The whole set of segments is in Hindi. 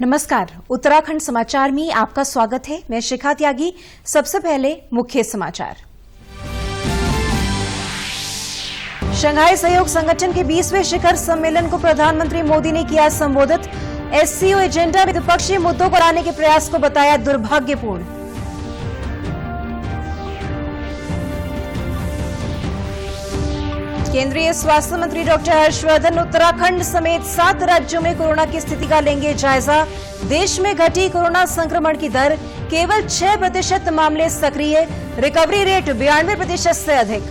नमस्कार, उत्तराखंड समाचार में आपका स्वागत है। मैं शिखा त्यागी। सबसे पहले मुख्य समाचार। शंघाई सहयोग संगठन के 20वें शिखर सम्मेलन को प्रधानमंत्री मोदी ने किया संबोधित। एससीओ एजेंडा में द्विपक्षीय मुद्दों को लाने के प्रयास को बताया दुर्भाग्यपूर्ण। केंद्रीय स्वास्थ्य मंत्री डॉक्टर हर्षवर्धन उत्तराखंड समेत 7 राज्यों में कोरोना की स्थिति का लेंगे जायजा। देश में घटी कोरोना संक्रमण की दर, केवल 6% मामले सक्रिय, रिकवरी रेट 92% से अधिक।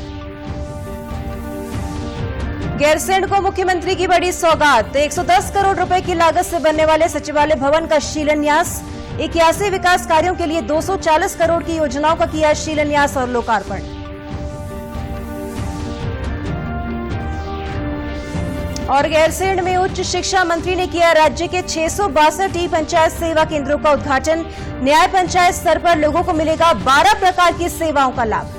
गैरसैंण को मुख्यमंत्री की बड़ी सौगात, 110 करोड़ रुपए की लागत से बनने वाले सचिवालय भवन का शिलान्यास। 81 विकास कार्यों के लिए 240 करोड़ की योजनाओं का किया शिलान्यास और लोकार्पण। और गैरसैंण में उच्च शिक्षा मंत्री ने किया राज्य के 662 ई पंचायत सेवा केंद्रों का उद्घाटन। न्याय पंचायत स्तर पर लोगों को मिलेगा 12 प्रकार की सेवाओं का लाभ।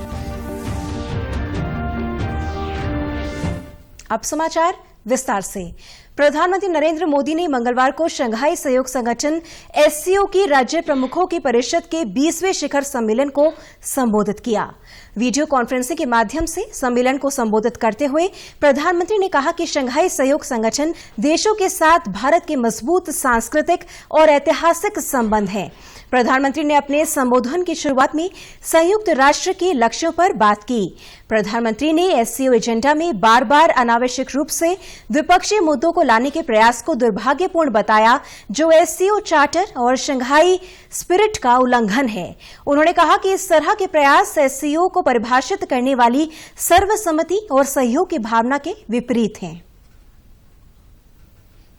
अब समाचार विस्तार से। प्रधानमंत्री नरेंद्र मोदी ने मंगलवार को शंघाई सहयोग संगठन एससीओ की राज्य प्रमुखों की परिषद के 20वें शिखर सम्मेलन को संबोधित किया। वीडियो कॉन्फ्रेंसिंग के माध्यम से सम्मेलन को संबोधित करते हुए प्रधानमंत्री ने कहा कि शंघाई सहयोग संगठन देशों के साथ भारत के मजबूत सांस्कृतिक और ऐतिहासिक संबंध हैं। प्रधानमंत्री ने अपने संबोधन की शुरुआत में संयुक्त राष्ट्र के लक्ष्यों पर बात की। प्रधानमंत्री ने एससीओ एजेंडा में बार बार अनावश्यक रूप से द्विपक्षीय मुद्दों को लाने के प्रयास को दुर्भाग्यपूर्ण बताया, जो एससीओ चार्टर और शंघाई स्पिरिट का उल्लंघन है। उन्होंने कहा कि इस तरह के प्रयास एससीओ को परिभाषित करने वाली सर्वसम्मति और सहयोग की भावना के विपरीत हैं।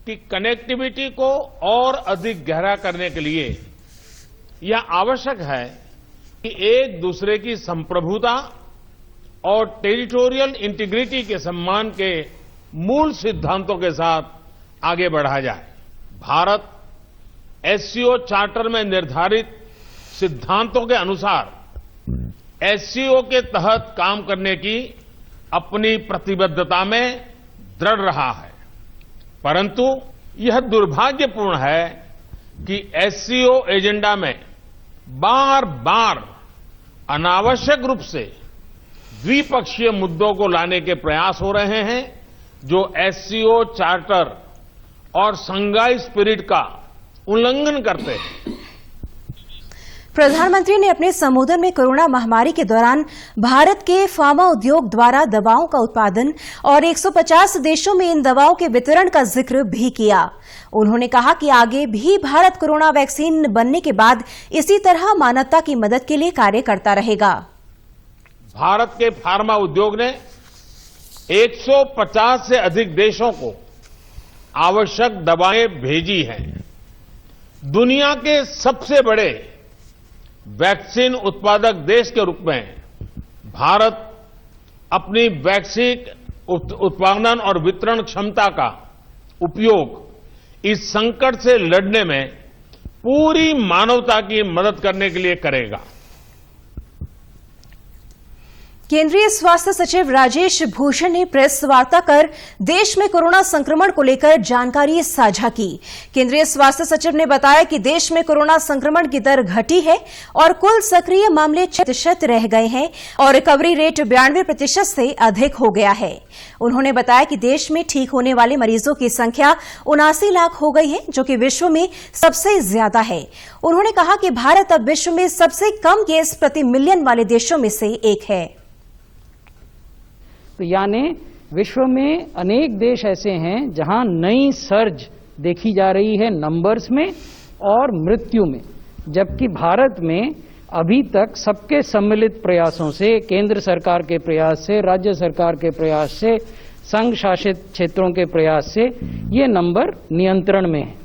कि कनेक्टिविटी को और अधिक गहरा करने के लिए यह आवश्यक है कि एक दूसरे की संप्रभुता और टेरिटोरियल इंटीग्रिटी के सम्मान के मूल सिद्धांतों के साथ आगे बढ़ा जाए। भारत एससीओ चार्टर में निर्धारित सिद्धांतों के अनुसार एससीओ के तहत काम करने की अपनी प्रतिबद्धता में दृढ़ रहा है, परंतु यह दुर्भाग्यपूर्ण है कि एससीओ एजेंडा में बार बार अनावश्यक रूप से द्विपक्षीय मुद्दों को लाने के प्रयास हो रहे हैं, जो एससीओ चार्टर और शंघाई स्पिरिट का उल्लंघन करते हैं। प्रधानमंत्री ने अपने संबोधन में कोरोना महामारी के दौरान भारत के फार्मा उद्योग द्वारा दवाओं का उत्पादन और 150 देशों में इन दवाओं के वितरण का जिक्र भी किया। उन्होंने कहा कि आगे भी भारत कोरोना वैक्सीन बनने के बाद इसी तरह मानवता की मदद के लिए कार्य करता रहेगा। भारत के फार्मा उद्योग ने 150 से अधिक देशों को आवश्यक दवाएं भेजी हैं। दुनिया के सबसे बड़े वैक्सीन उत्पादक देश के रूप में भारत अपनी वैक्सीन उत्पादन और वितरण क्षमता का उपयोग इस संकट से लड़ने में पूरी मानवता की मदद करने के लिए करेगा। केंद्रीय स्वास्थ्य सचिव राजेश भूषण ने प्रेस वार्ता कर देश में कोरोना संक्रमण को लेकर जानकारी साझा की। केंद्रीय स्वास्थ्य सचिव ने बताया कि देश में कोरोना संक्रमण की दर घटी है और कुल सक्रिय मामले 6% रह गए हैं और रिकवरी रेट 92% से अधिक हो गया है। उन्होंने बताया कि देश में ठीक होने वाले मरीजों की संख्या 79 लाख हो गई है, जो कि विश्व में सबसे ज्यादा है। उन्होंने कहा कि भारत अब विश्व में सबसे कम केस प्रति मिलियन वाले देशों में से एक है। तो यानी विश्व में अनेक देश ऐसे हैं जहां नई सर्ज देखी जा रही है नंबर्स में और मृत्यु में, जबकि भारत में अभी तक सबके सम्मिलित प्रयासों से, केंद्र सरकार के प्रयास से, राज्य सरकार के प्रयास से, संघ शासित क्षेत्रों के प्रयास से ये नंबर नियंत्रण में है।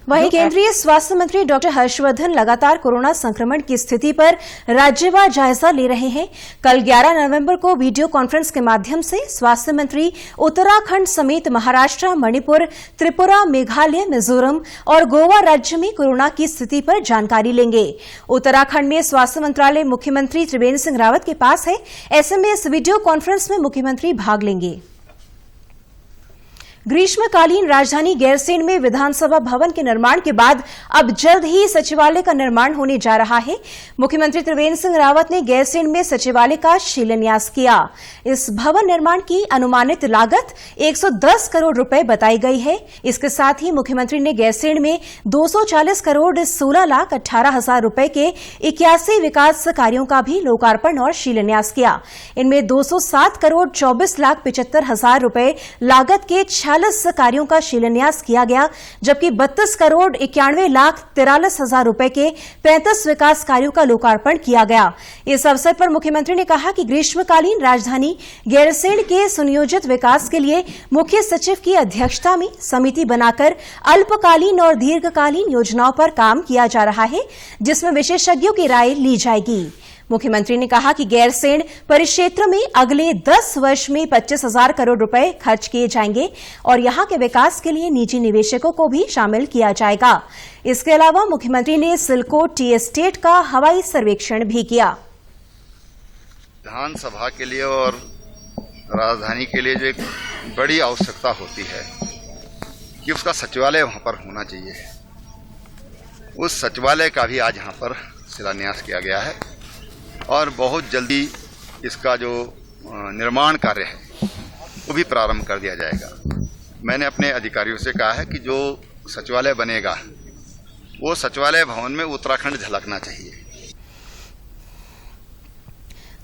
वहीं केंद्रीय स्वास्थ्य मंत्री डॉक्टर हर्षवर्धन लगातार कोरोना संक्रमण की स्थिति पर राज्यवार जायजा ले रहे हैं। कल 11 नवंबर को वीडियो कॉन्फ्रेंस के माध्यम से स्वास्थ्य मंत्री उत्तराखंड समेत महाराष्ट्र, मणिपुर, त्रिपुरा, मेघालय, मिजोरम और गोवा राज्य में कोरोना की स्थिति पर जानकारी लेंगे। उत्तराखंड में स्वास्थ्य मंत्रालय मुख्यमंत्री त्रिवेंद्र सिंह रावत के पास है। ऐसे में इस वीडियो कॉन्फ्रेंस में मुख्यमंत्री भाग लेंगे। ग्रीष्मकालीन राजधानी गैरसैंण में विधानसभा भवन के निर्माण के बाद अब जल्द ही सचिवालय का निर्माण होने जा रहा है। मुख्यमंत्री त्रिवेंद्र सिंह रावत ने गैरसैंण में सचिवालय का शिलान्यास किया। इस भवन निर्माण की अनुमानित लागत 110 करोड़ रुपए बताई गई है। इसके साथ ही मुख्यमंत्री ने गैरसैंण में 240 करोड़ 16 लाख 18 हजार रुपए के 81 विकास कार्यों का भी लोकार्पण और शिलान्यास किया। इनमें 207 करोड़ 24 लाख 75 हजार रुपए लागत के 46 कार्यों का शिलान्यास किया गया, जबकि 32 करोड़ 91 लाख 43 हजार रुपए के 35 विकास कार्यों का लोकार्पण किया गया। इस अवसर पर मुख्यमंत्री ने कहा कि ग्रीष्मकालीन राजधानी गैरसैंण के सुनियोजित विकास के लिए मुख्य सचिव की अध्यक्षता में समिति बनाकर अल्पकालीन और दीर्घकालीन योजनाओं पर काम किया जा रहा है, जिसमें विशेषज्ञों की राय ली जाएगी। मुख्यमंत्री ने कहा कि गैरसैंण परिक्षेत्र में अगले 10 वर्ष में 25,000 करोड़ रुपए खर्च किए जाएंगे और यहां के विकास के लिए निजी निवेशकों को भी शामिल किया जाएगा। इसके अलावा मुख्यमंत्री ने सिलकोट टी एस्टेट का हवाई सर्वेक्षण भी किया। विधानसभा के लिए और राजधानी के लिए जो एक बड़ी आवश्यकता होती है कि उसका सचिवालय वहां पर होना चाहिए, उस सचिवालय का भी आज यहां पर शिलान्यास किया गया है और बहुत जल्दी इसका जो निर्माण कार्य है वो भी प्रारंभ कर दिया जाएगा। मैंने अपने अधिकारियों से कहा है कि जो सचिवालय बनेगा वो सचिवालय भवन में उत्तराखंड झलकना चाहिए।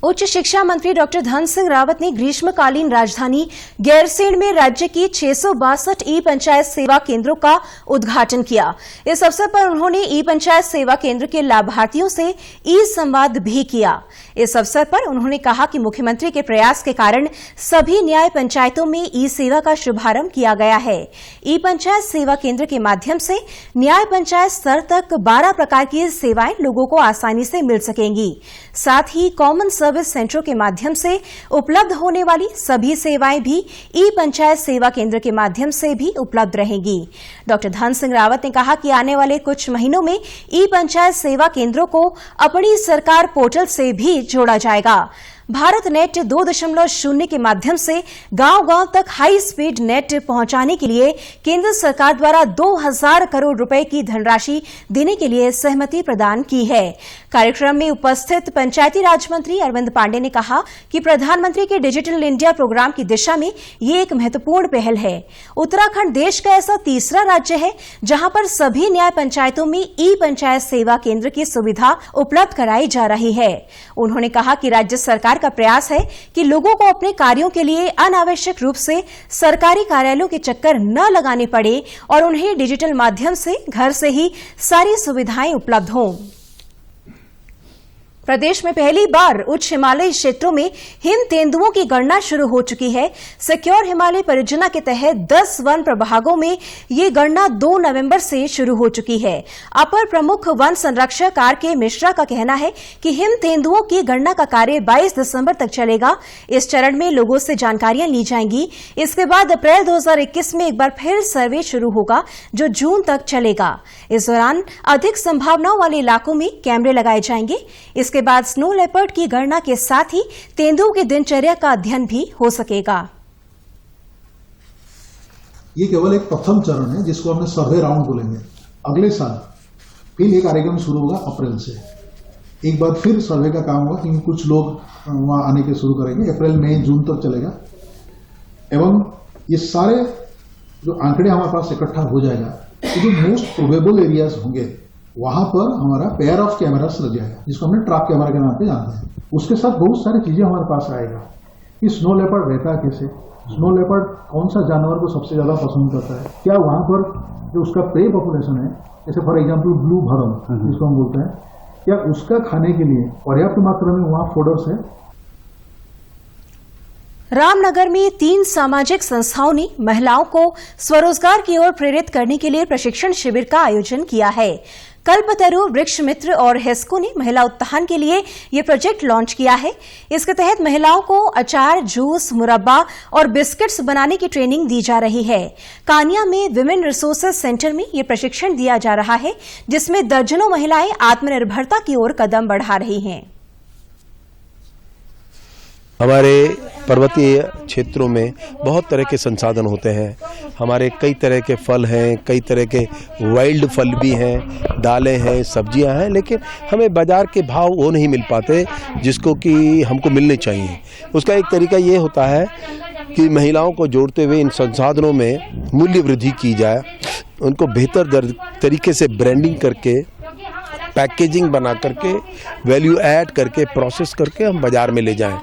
उच्च शिक्षा मंत्री डॉक्टर धन सिंह रावत ने ग्रीष्मकालीन राजधानी गैरसैंण में राज्य की 662 ई पंचायत सेवा केंद्रों का उद्घाटन किया। इस अवसर पर उन्होंने ई पंचायत सेवा केंद्र के लाभार्थियों से ई संवाद भी किया। इस अवसर पर उन्होंने कहा कि मुख्यमंत्री के प्रयास के कारण सभी न्याय पंचायतों में ई सेवा का शुभारंभ किया गया है। ई पंचायत सेवा केंद्र के माध्यम से न्याय पंचायत स्तर तक 12 प्रकार की सेवाएं लोगों को आसानी से मिल सकेंगी। साथ ही कॉमन सर्विस सेंटरों के माध्यम से उपलब्ध होने वाली सभी सेवाएं भी ई पंचायत सेवा केंद्र के माध्यम से भी उपलब्ध रहेंगी। डॉक्टर धन सिंह रावत ने कहा कि आने वाले कुछ महीनों में ई पंचायत सेवा केंद्रों को अपनी सरकार पोर्टल से भी जोड़ा जाएगा। भारत नेट 2.0 के माध्यम से गांव-गांव तक हाई स्पीड नेट पहुंचाने के लिए केंद्र सरकार द्वारा 2000 करोड़ रुपए की धनराशि देने के लिए सहमति प्रदान की है। कार्यक्रम में उपस्थित पंचायती राज मंत्री अरविंद पांडे ने कहा कि प्रधानमंत्री के डिजिटल इंडिया प्रोग्राम की दिशा में ये एक महत्वपूर्ण पहल है। उत्तराखंड देश का ऐसा तीसरा राज्य है जहां पर सभी न्याय पंचायतों में ई पंचायत सेवा केंद्र की सुविधा उपलब्ध कराई जा रही है। उन्होंने कहा कि राज्य सरकार का प्रयास है कि लोगों को अपने कार्यों के लिए अनावश्यक रूप से सरकारी कार्यालयों के चक्कर न लगाने पड़े और उन्हें डिजिटल माध्यम से घर से ही सारी सुविधाएं उपलब्ध हों। प्रदेश में पहली बार उच्च हिमालयी क्षेत्रों में हिम तेंदुओं की गणना शुरू हो चुकी है। सिक्योर हिमालय परियोजना के तहत 10 वन प्रभागों में ये गणना 2 नवंबर से शुरू हो चुकी है। अपर प्रमुख वन संरक्षक आर.के. मिश्रा का कहना है कि हिम तेंदुओं की गणना का कार्य 22 दिसंबर तक चलेगा। इस चरण में लोगों से जानकारियां ली जाएंगी। इसके बाद अप्रैल 2021 में एक बार फिर सर्वे शुरू होगा, जो जून तक चलेगा। इस दौरान अधिक संभावनाओं वाले इलाकों में कैमरे लगाए जाएंगे। इसके बाद स्नो लेपर्ड की गणना के साथ ही तेंदुओं की दिनचर्या का अध्ययन भी हो सकेगा। ये केवल एक प्रथम चरण है जिसको हमने सर्वे राउंड बोलेंगे। अगले साल फिर ये कार्यक्रम शुरू होगा अप्रैल से। एक बार फिर सर्वे का काम होगा क्योंकि कुछ लोग वहां आने के शुरू करेंगे। अप्रैल मई जून तक चलेगा एवं ये सारे जो आंकड़े हमारे पास इकट्ठा हो जाएगा, तो जो मोस्ट प्रोबेबल एरियाज होंगे वहां पर हमारा पेयर ऑफ कैमरास लग जाएगा, जिसको हमने ट्रैप कैमरा के नाम पे जानते हैं। उसके साथ बहुत सारी चीजें हमारे पास आएगा कि स्नो लेपर्ड रहता है कैसे, स्नो लेपर्ड कौन सा जानवर को सबसे ज्यादा पसंद करता है, क्या वहां पर जो उसका प्रे पॉपुलेशन है, जैसे फॉर एग्जाम्पल ब्लू भरम जिसको हम बोलते हैं, क्या उसका खाने के लिए पर्याप्त मात्रा में वहां फोडर्स है। रामनगर में 3 सामाजिक संस्थाओं ने महिलाओं को स्वरोजगार की ओर प्रेरित करने के लिए प्रशिक्षण शिविर का आयोजन किया है। कल्पतरु, वृक्ष मित्र और हेस्को ने महिला उत्थान के लिए ये प्रोजेक्ट लॉन्च किया है। इसके तहत महिलाओं को अचार, जूस, मुरब्बा और बिस्किट्स बनाने की ट्रेनिंग दी जा रही है। कानिया में विमेन रिसोर्सेज सेंटर में ये प्रशिक्षण दिया जा रहा है, जिसमें दर्जनों महिलाएं आत्मनिर्भरता की ओर कदम बढ़ा रही हैं। हमारे पर्वतीय क्षेत्रों में बहुत तरह के संसाधन होते हैं। हमारे कई तरह के फल हैं, कई तरह के वाइल्ड फल भी हैं, दालें हैं, सब्जियां हैं, लेकिन हमें बाजार के भाव वो नहीं मिल पाते जिसको कि हमको मिलने चाहिए। उसका एक तरीका ये होता है कि महिलाओं को जोड़ते हुए इन संसाधनों में मूल्य वृद्धि की जाए, उनको बेहतर तरीके से ब्रांडिंग करके, पैकेजिंग बना करके, वैल्यू ऐड करके, प्रोसेस करके हम बाजार में ले जाएं।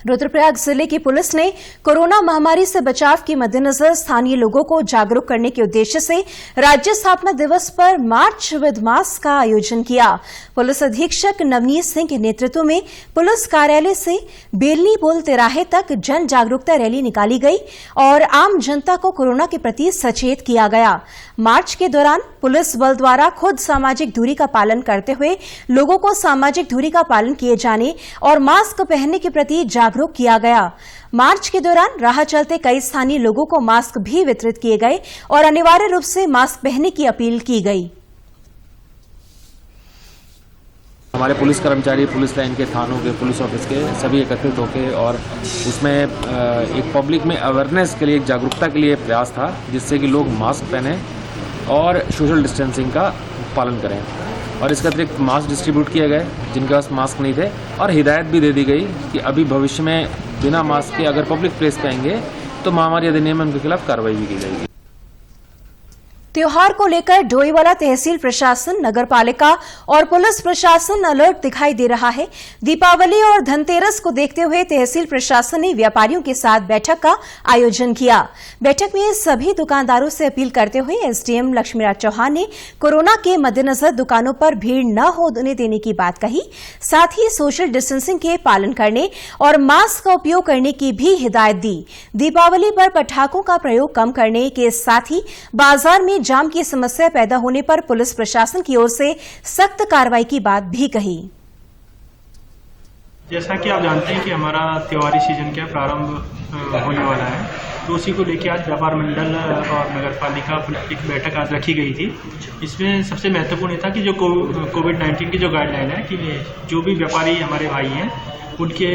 रुद्रप्रयाग जिले की पुलिस ने कोरोना महामारी से बचाव के मद्देनजर स्थानीय लोगों को जागरूक करने के उद्देश्य से राज्य स्थापना दिवस पर मार्च विद मास्क का आयोजन किया। पुलिस अधीक्षक नवनीत सिंह के नेतृत्व में पुलिस कार्यालय से बेलनी पुल तिराहे तक जन जागरूकता रैली निकाली गई और आम जनता को कोरोना के प्रति सचेत किया गया। मार्च के दौरान पुलिस बल द्वारा खुद सामाजिक दूरी का पालन करते हुए लोगों को सामाजिक दूरी का पालन किए जाने और मास्क पहनने के प्रति जागरूक किया गया। मार्च के दौरान राह चलते कई स्थानीय लोगों को मास्क भी वितरित किए गए और अनिवार्य रूप से मास्क पहनने की अपील की गई। हमारे पुलिस कर्मचारी पुलिस लाइन के थानों के पुलिस ऑफिस के सभी एकत्रित होकर और उसमें एक पब्लिक में अवेयरनेस के लिए, एक जागरूकता के लिए प्रयास था, जिससे कि लोग मास्क पहने और सोशल डिस्टेंसिंग का पालन करें। और इसके अतिरिक्त मास्क डिस्ट्रीब्यूट किए गए जिनके पास मास्क नहीं थे, और हिदायत भी दे दी गई कि अभी भविष्य में बिना मास्क के अगर पब्लिक प्लेस पे आएंगे तो महामारी अधिनियम में उनके खिलाफ कार्रवाई भी की जाएगी। त्योहार को लेकर डोईवाला तहसील प्रशासन, नगरपालिका और पुलिस प्रशासन अलर्ट दिखाई दे रहा है। दीपावली और धनतेरस को देखते हुए तहसील प्रशासन ने व्यापारियों के साथ बैठक का आयोजन किया। बैठक में सभी दुकानदारों से अपील करते हुए एसडीएम लक्ष्मीराज चौहान ने कोरोना के मद्देनजर दुकानों पर भीड़ न होने देने की बात कही। साथ ही सोशल डिस्टेंसिंग के पालन करने और मास्क का उपयोग करने की भी हिदायत दी। दीपावली पर पटाखों का प्रयोग कम करने के साथ ही बाजार में जाम की समस्या पैदा होने पर पुलिस प्रशासन की ओर से सख्त कार्रवाई की बात भी कही। जैसा कि आप जानते हैं कि हमारा त्योहारी सीजन का प्रारंभ होने वाला है, तो उसी को लेकर आज व्यापार मंडल और नगरपालिका एक बैठक आज रखी गई थी। इसमें सबसे महत्वपूर्ण था कि जो कोविड-19 की जो गाइडलाइन है कि जो भी व्यापारी हमारे भाई हैं उनके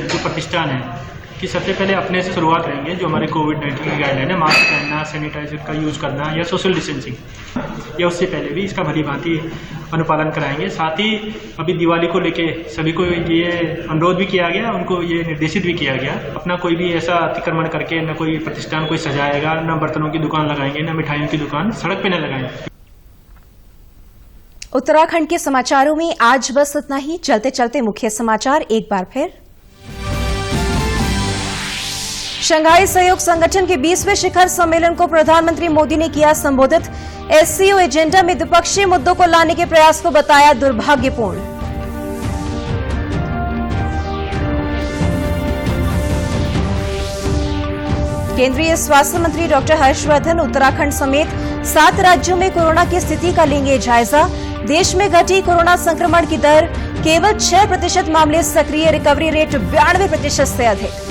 जो प्रतिष्ठान है कि सबसे पहले अपने से शुरुआत रहेंगे। जो हमारे कोविड-19 की गाइडलाइन है, मास्क पहनना, सैनिटाइजर का यूज करना या सोशल डिस्टेंसिंग, या उससे पहले भी इसका भली भांति अनुपालन कराएंगे। साथ ही अभी दिवाली को लेके सभी को ये अनुरोध भी किया गया, उनको ये निर्देशित भी किया गया, अपना कोई भी ऐसा अतिक्रमण करके न कोई प्रतिष्ठान कोई सजाएगा, न बर्तनों की दुकान लगाएंगे, न मिठाइयों की दुकान सड़क पे न लगाएंगे। उत्तराखंड के समाचारों में आज बस इतना ही। चलते चलते मुख्य समाचार एक बार फिर। शंघाई सहयोग संगठन के 20वें शिखर सम्मेलन को प्रधानमंत्री मोदी ने किया संबोधित। एससीओ एजेंडा में द्विपक्षीय मुद्दों को लाने के प्रयास को बताया दुर्भाग्यपूर्ण। केंद्रीय स्वास्थ्य मंत्री डॉक्टर हर्षवर्धन उत्तराखंड समेत 7 राज्यों में कोरोना की स्थिति का लेंगे जायजा। देश में घटी कोरोना संक्रमण की दर, केवल 6% मामले सक्रिय, रिकवरी रेट 92% से अधिक।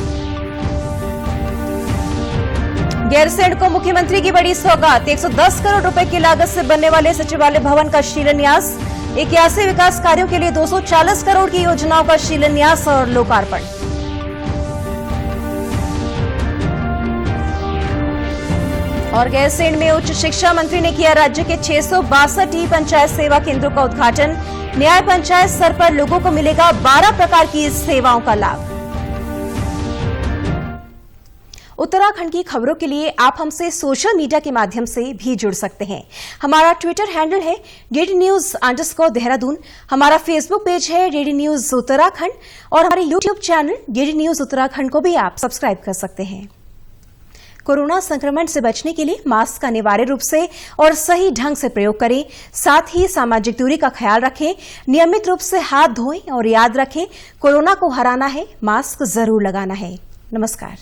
गैरसैंण को मुख्यमंत्री की बड़ी सौगात, 110 करोड़ रुपए की लागत से बनने वाले सचिवालय भवन का शिलान्यास। 81 विकास कार्यों के लिए 240 करोड़ की योजनाओं का शिलान्यास और लोकार्पण। और गैरसैंण में उच्च शिक्षा मंत्री ने किया राज्य के 662 ई पंचायत सेवा केंद्रों का उद्घाटन। न्याय पंचायत स्तर पर लोगों को मिलेगा 12 प्रकार की सेवाओं का लाभ। उत्तराखंड की खबरों के लिए आप हमसे सोशल मीडिया के माध्यम से भी जुड़ सकते हैं। हमारा ट्विटर हैंडल है DDNews_देहरादून, हमारा फेसबुक पेज है DD News उत्तराखंड और हमारे YouTube channel DD News Uttarakhand को भी आप सब्सक्राइब कर सकते हैं। कोरोना संक्रमण से बचने के लिए मास्क का अनिवार्य रूप से और सही ढंग से प्रयोग करें। साथ ही सामाजिक दूरी का ख्याल रखें, नियमित रूप से हाथ धोएं और याद रखें, कोरोना को हराना है, मास्क जरूर लगाना है। नमस्कार।